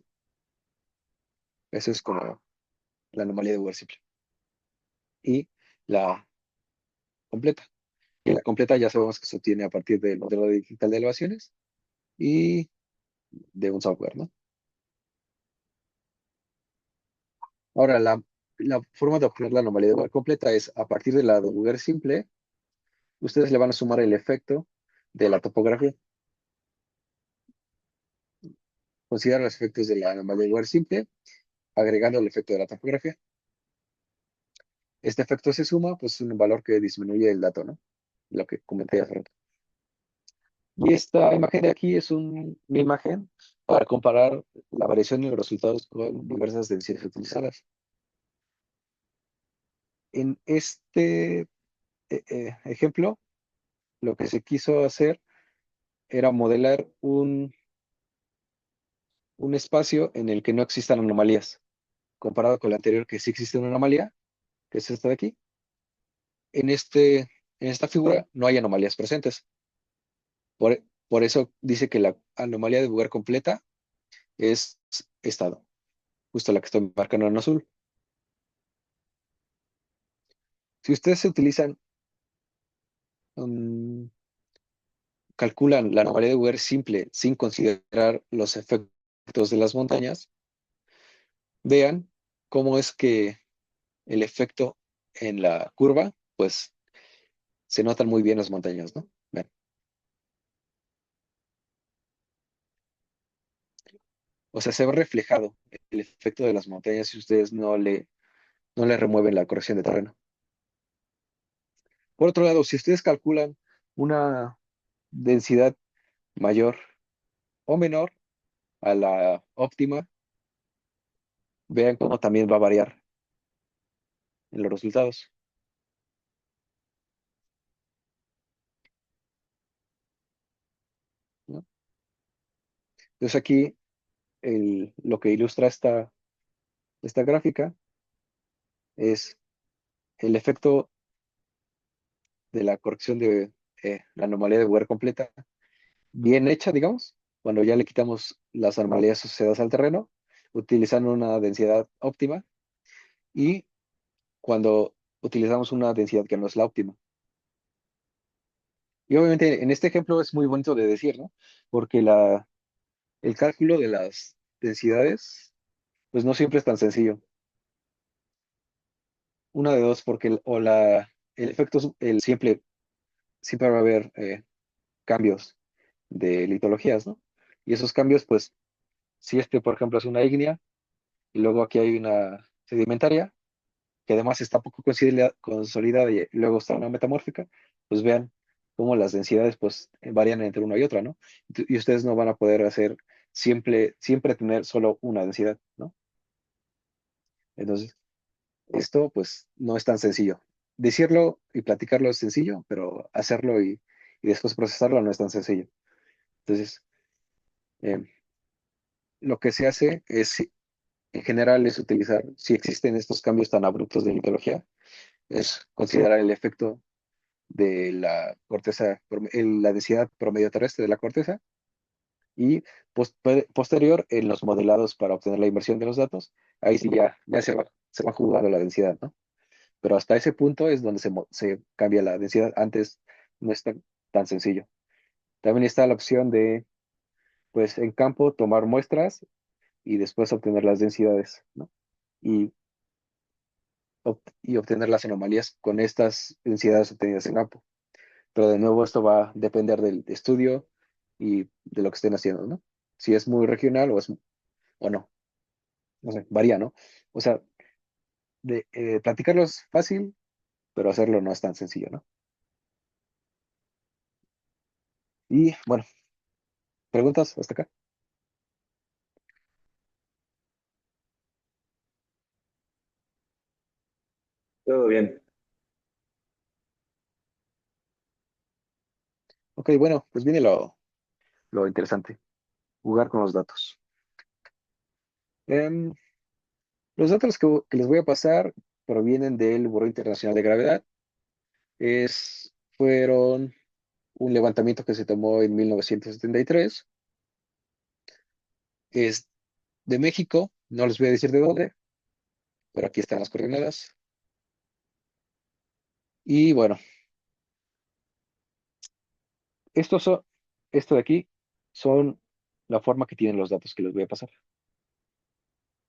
Eso es como la anomalía de lugar simple. Y la completa. Y la completa ya sabemos que se obtiene a partir del modelo digital de elevaciones y de un software, ¿no? Ahora, la forma de obtener la anomalía de lugar completa es a partir de la de lugar simple, ustedes le van a sumar el efecto de la topografía. Considera los efectos de la anomalía de lugar simple, agregando el efecto de la topografía. Este efecto se suma, pues es un valor que disminuye el dato, ¿no? Lo que comenté hace rato. Y esta imagen de aquí es una imagen para comparar la variación en los resultados con diversas densidades utilizadas. En este ejemplo, lo que se quiso hacer era modelar un espacio en el que no existan anomalías, comparado con el anterior que sí existe una anomalía, que es esta de aquí. En esta figura no hay anomalías presentes. Por eso dice que la anomalía de lugar completa es estado, justo la que estoy marcando en azul. Si ustedes se utilizan, um, calculan la anomalía de lugar simple sin considerar los efectos de las montañas, vean cómo es que el efecto en la curva, pues se notan muy bien las montañas, ¿no? Vean. O sea, se ve reflejado el efecto de las montañas si ustedes no le remueven la corrección de terreno. Por otro lado, si ustedes calculan una densidad mayor o menor a la óptima, vean cómo también va a variar en los resultados, ¿no? Entonces aquí lo que ilustra esta gráfica es el efecto de la corrección de la anomalía de lugar completa, bien hecha, digamos, cuando ya le quitamos las anomalías asociadas al terreno, utilizando una densidad óptima, y cuando utilizamos una densidad que no es la óptima. Y obviamente en este ejemplo es muy bonito de decir, ¿no? Porque el cálculo de las densidades, pues no siempre es tan sencillo. Una de dos, porque el efecto, siempre va a haber cambios de litologías, ¿no? Y esos cambios, pues, si este, por ejemplo, es una ígnea, y luego aquí hay una sedimentaria, que además está poco consolidada y luego está una metamórfica, pues vean cómo las densidades, pues, varían entre una y otra, ¿no? Y ustedes no van a poder hacer siempre tener solo una densidad, ¿no? Entonces, esto, pues, no es tan sencillo. Decirlo y platicarlo es sencillo, pero hacerlo y después procesarlo no es tan sencillo. Entonces, eh, lo que se hace es, en general, es utilizar, si existen estos cambios tan abruptos de litología, es considerar el efecto de la corteza, la densidad promedio terrestre de la corteza, y posterior en los modelados para obtener la inversión de los datos, ahí sí ya se va jugando la densidad, ¿no? Pero hasta ese punto es donde se cambia la densidad. Antes no es tan sencillo. También está la opción de, pues, en campo tomar muestras y después obtener las densidades, ¿no? Y, y obtener las anomalías con estas densidades obtenidas en campo. Pero de nuevo esto va a depender del estudio y de lo que estén haciendo, ¿no? Si es muy regional o no, no sé, varía, ¿no? O sea, platicarlo es fácil, pero hacerlo no es tan sencillo, ¿no? Y bueno, ¿preguntas hasta acá? Todo bien. Ok, bueno, pues viene lo interesante, jugar con los datos. Em, los datos que les voy a pasar provienen del Buró Internacional de Gravedad. Fueron un levantamiento que se tomó en 1973. Es de México, No les voy a decir de dónde, pero aquí están las coordenadas. Y bueno, estos son, esto de aquí son la forma que tienen los datos que les voy a pasar.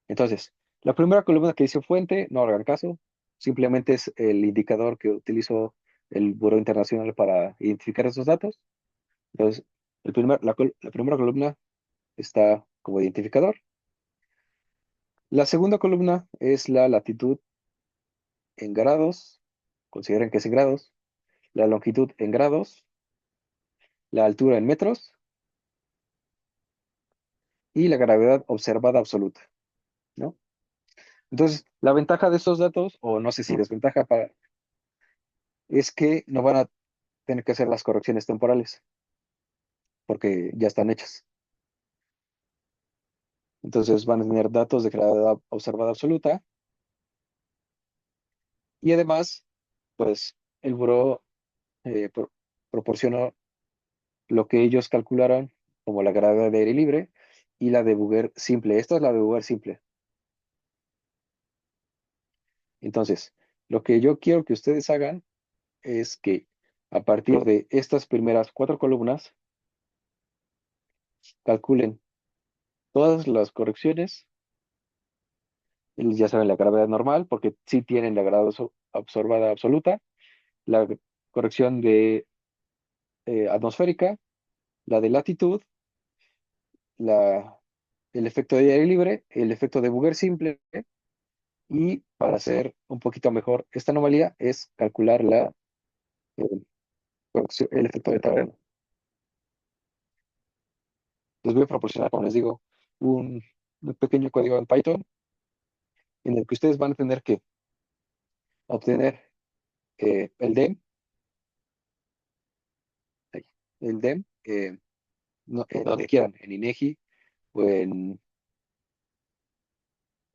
Entonces, la primera columna que dice fuente, no hagan caso, simplemente es el indicador que utilizó el Buró Internacional para identificar esos datos. Entonces, la primera columna está como identificador. La segunda columna es la latitud en grados, consideren que es en grados, la longitud en grados, la altura en metros y la gravedad observada absoluta, ¿no? Entonces, la ventaja de estos datos, o no sé si desventaja, es que no van a tener que hacer las correcciones temporales, porque ya están hechas. Entonces, van a tener datos de gravedad observada absoluta y además, pues, el buró proporciona lo que ellos calcularon como la gravedad de aire libre y la de Bouguer simple. Esta es la de Bouguer simple. Entonces, lo que yo quiero que ustedes hagan es que a partir de estas primeras cuatro columnas, calculen todas las correcciones, ya saben la gravedad normal, porque sí tienen la gravedad absorbada absoluta, la corrección de atmosférica, la de latitud, la, el efecto de aire libre, el efecto de Bouguer simple, y para hacer un poquito mejor esta anomalía es calcular eh, el efecto de terreno. Les voy a proporcionar, como les digo, un pequeño código en Python en el que ustedes van a tener que obtener el DEM, ahí, el DEM, donde quieran, en INEGI o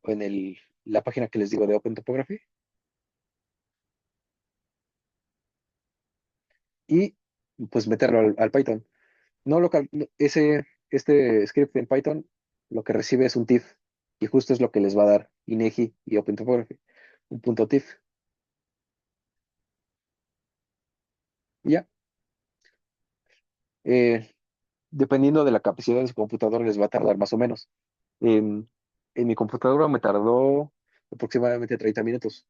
o en la página que les digo de Open Topography, y pues meterlo al Python. No no, este script en Python lo que recibe es un TIFF, y justo es lo que les va a dar INEGI y Open Topography, un punto TIFF. Y ya, eh, dependiendo de la capacidad de su computadora les va a tardar más o menos. En, en mi computadora me tardó aproximadamente 30 minutos.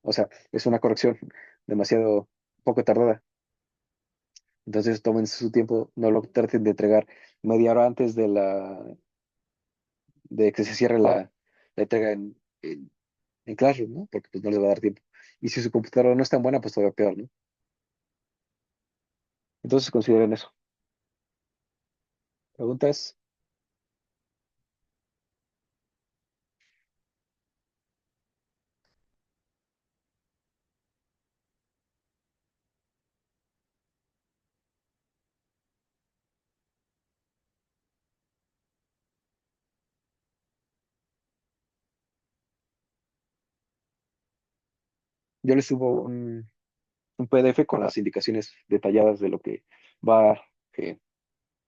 O sea, es una corrección demasiado poco tardada. Entonces tomen su tiempo, no lo traten de entregar media hora antes de que se cierre la entrega en Classroom, ¿no? Porque pues no les va a dar tiempo. Y si su computadora no es tan buena, pues todavía peor, ¿no? Entonces consideren eso. ¿Preguntas? Yo les subo un PDF con las indicaciones detalladas de lo que va a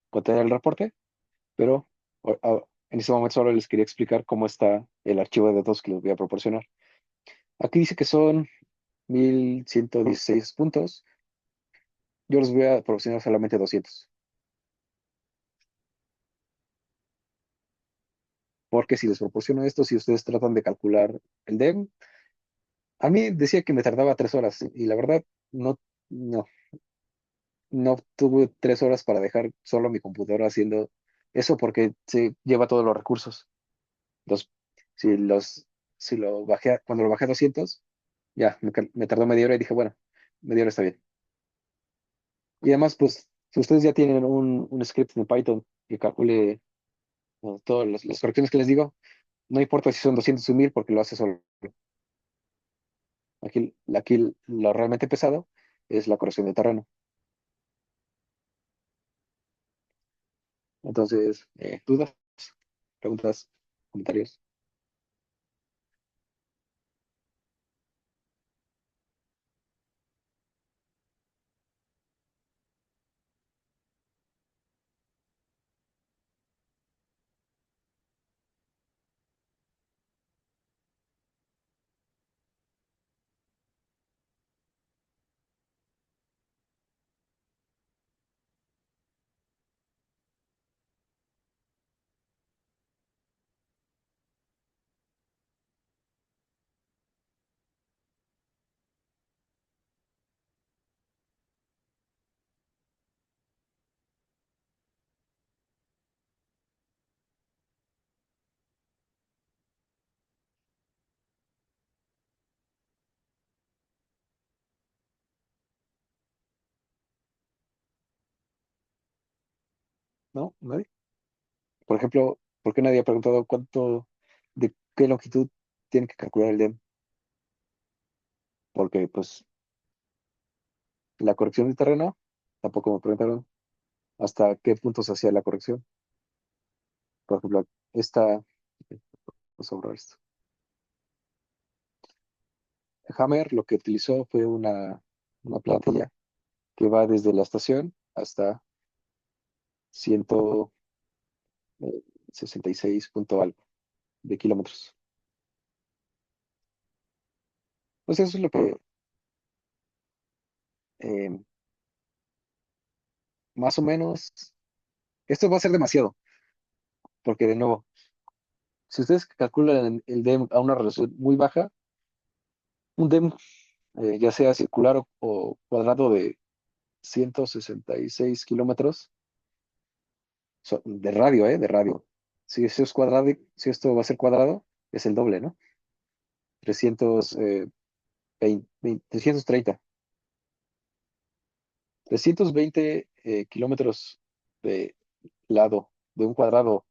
contener el reporte, pero en este momento solo les quería explicar cómo está el archivo de datos que les voy a proporcionar. Aquí dice que son 1116 puntos. Yo les voy a proporcionar solamente 200, porque si les proporciono esto, si ustedes tratan de calcular el DEM, a mí decía que me tardaba 3 horas y la verdad no, no, no tuve 3 horas para dejar solo mi computadora haciendo eso porque se lleva todos los recursos. Los, si los, si lo bajé, cuando lo bajé a 200, ya, me tardó media hora y dije, bueno, media hora está bien. Y además, pues, si ustedes ya tienen un script en Python que calcule todas las correcciones que les digo, no importa si son 200 o 1000 porque lo hace solo. Aquí lo realmente pesado es la corrección de terreno. Entonces, dudas, preguntas, comentarios. ¿No? ¿Nadie? Por ejemplo, ¿por qué nadie ha preguntado de qué longitud tiene que calcular el DEM? Porque, pues, la corrección de terreno, tampoco me preguntaron hasta qué punto se hacía la corrección. Por ejemplo, vamos a borrar esto. Hammer lo que utilizó fue una plantilla que va desde la estación hasta 166 punto algo de kilómetros. Pues eso es lo que eh, más o menos, esto va a ser demasiado, porque de nuevo, si ustedes calculan el DEM a una resolución muy baja, un DEM ya sea circular o cuadrado de 166 kilómetros de radio, ¿eh? De radio. Si esto es cuadrado, si esto va a ser cuadrado, es el doble, ¿no? 330. 320 kilómetros de lado de un cuadrado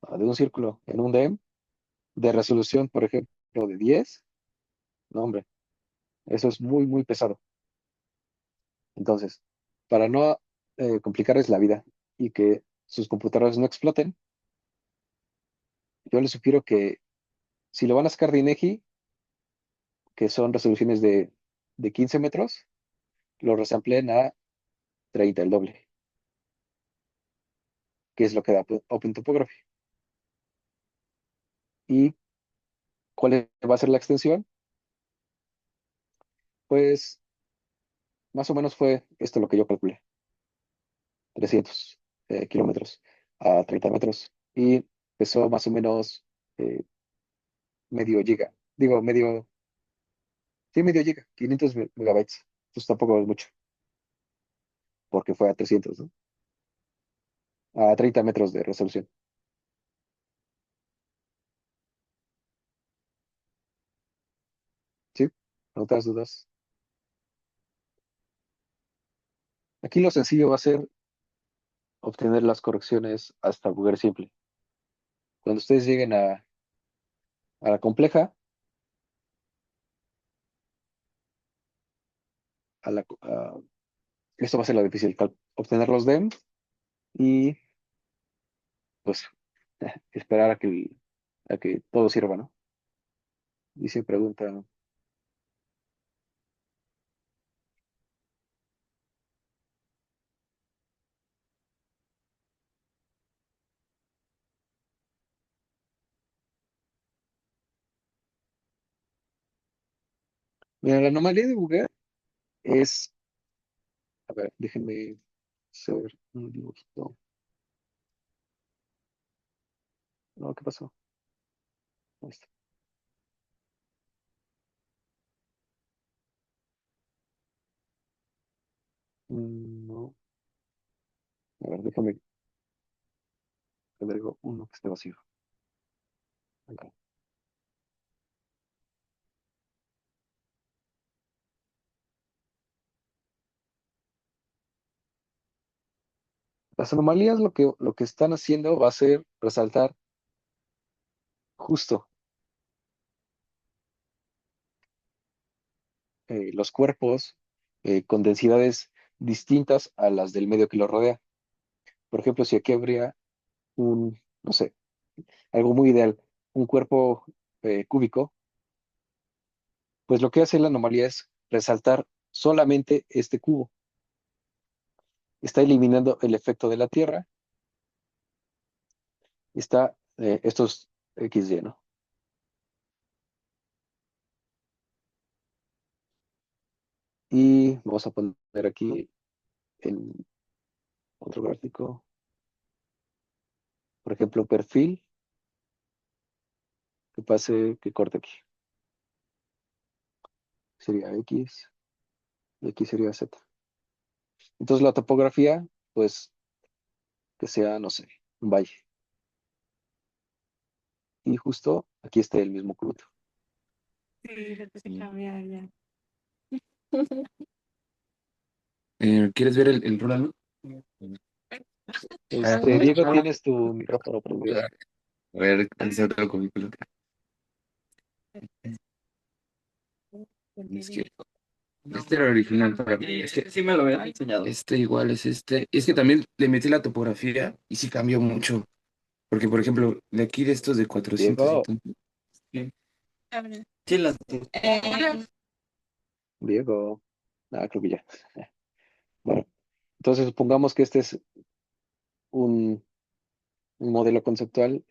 de un círculo en un DEM de resolución, por ejemplo, de 10. No, hombre, eso es muy, muy pesado. Entonces, para no complicarles la vida y que sus computadoras no exploten, yo les sugiero que si lo van a sacar de INEGI, que son resoluciones de 15 metros, lo resampleen a 30, el doble, que es lo que da Open Topography. ¿Y cuál va a ser la extensión? Pues más o menos fue esto lo que yo calculé, 300 kilómetros a 30 metros. Y pesó más o menos eh, medio giga. Digo, sí, medio giga, 500 megabytes. Pues tampoco es mucho, porque fue a 300, ¿no? A 30 metros de resolución. ¿Sí? ¿Otras dudas? Aquí lo sencillo va a ser obtener las correcciones hasta Booger simple. Cuando ustedes lleguen a la compleja, esto va a ser lo difícil, obtener los DEM y pues esperar a que todo sirva, ¿no? Y se pregunta, mira, la anomalía de Booger es, a ver, déjenme hacer un dibujito. No, ¿qué pasó? Ahí está. No, a ver, déjame, agrego uno que esté vacío. Ok. Las anomalías lo que están haciendo va a ser resaltar justo los cuerpos con densidades distintas a las del medio que lo rodea. Por ejemplo, si aquí habría no sé, algo muy ideal, un cuerpo cúbico, pues lo que hace la anomalía es resaltar solamente este cubo. Está eliminando el efecto de la Tierra, está estos XY, ¿no? Y vamos a poner aquí en otro gráfico, por ejemplo, perfil, que corte aquí. Sería X, y aquí sería Z. Entonces la topografía, pues, que sea, no sé, un valle. Y justo aquí está el mismo crudo. Sí, lo que se cambia ya. ¿Quieres ver el Roland? Diego, tienes tu micrófono prendido. A ver, antes de otro cubículo. Es que este era original para mí. Es que Sí me lo había enseñado. este igual es este. Es que también le metí la topografía y sí cambió mucho. Porque, por ejemplo, de aquí de estos de 400 y Diego, tanto. Sí. Sí, las Diego. Ah, creo que ya. Bueno, entonces supongamos que este es un, un modelo conceptual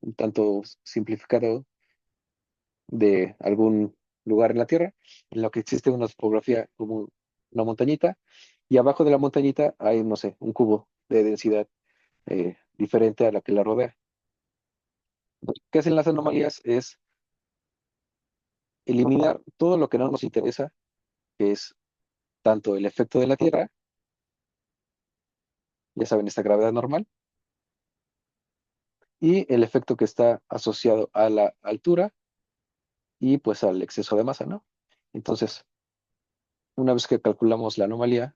un tanto simplificado de algún lugar en la Tierra, en lo que existe una topografía como una montañita, y abajo de la montañita hay, no sé, un cubo de densidad diferente a la que la rodea. Lo que hacen las anomalías es eliminar todo lo que no nos interesa, que es tanto el efecto de la Tierra, ya saben, esta gravedad normal, y el efecto que está asociado a la altura y pues al exceso de masa, ¿no? Entonces, una vez que calculamos la anomalía,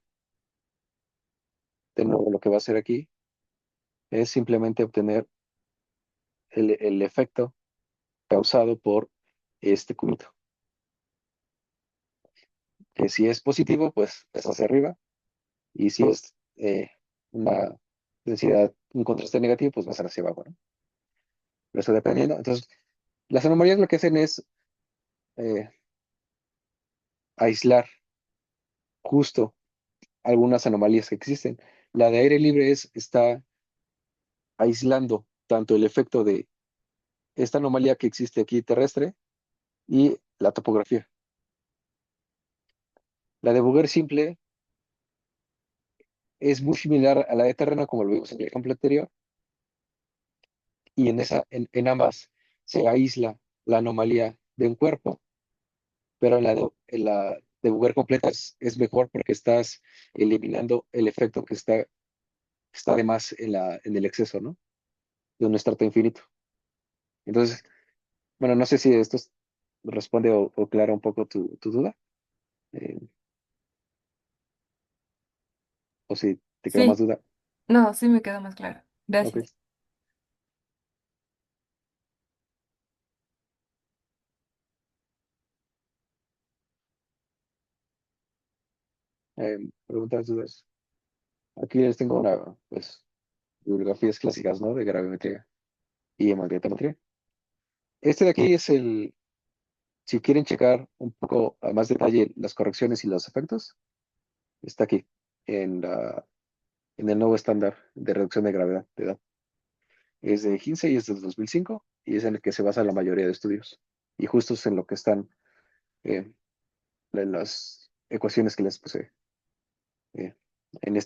de nuevo lo que va a hacer aquí es simplemente obtener el efecto causado por este cubito, que si es positivo, pues es hacia arriba, y si es una densidad, un contraste negativo, pues va a ser hacia abajo, ¿no? Pero eso dependiendo. Entonces, las anomalías lo que hacen es eh, aislar justo algunas anomalías que existen. La de aire libre está aislando tanto el efecto de esta anomalía que existe aquí terrestre y la topografía. La de Bouguer simple es muy similar a la de terreno, como lo vimos en el ejemplo anterior, y en ambas se aísla la anomalía de un cuerpo, pero en la de Bouguer completa es mejor porque estás eliminando el efecto que está de más en el exceso, ¿no? De un estrato infinito. Entonces, bueno, no sé si esto responde o aclara un poco tu duda, eh, o si te queda más Sí, duda. no, sí me quedó más claro. Ok. Gracias. Preguntas, dudas. Aquí les tengo pues, bibliografías clásicas, ¿no? De gravimetría y magnetometría. Este de aquí es si quieren checar un poco a más detalle las correcciones y los efectos, está aquí, en el nuevo estándar de reducción de gravedad de edad. Es de 15 y es del 2005 y es en el que se basa la mayoría de estudios. Y justo es en lo que están eh, en las ecuaciones que les puse eh, en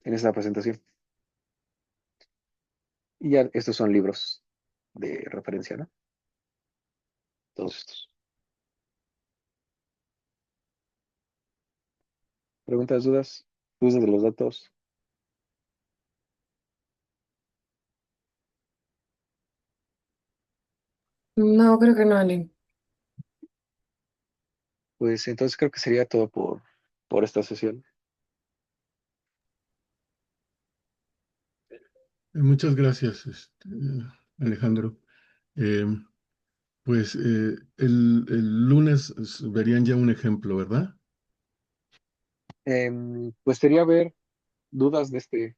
en esta presentación. Y ya estos son libros de referencia, ¿no? Todos estos. Preguntas, dudas de los datos. No, creo que no, Ale. Pues entonces creo que sería todo por esta sesión. Muchas gracias, Alejandro. Eh, pues el lunes verían ya un ejemplo, ¿verdad? Pues sería ver dudas de este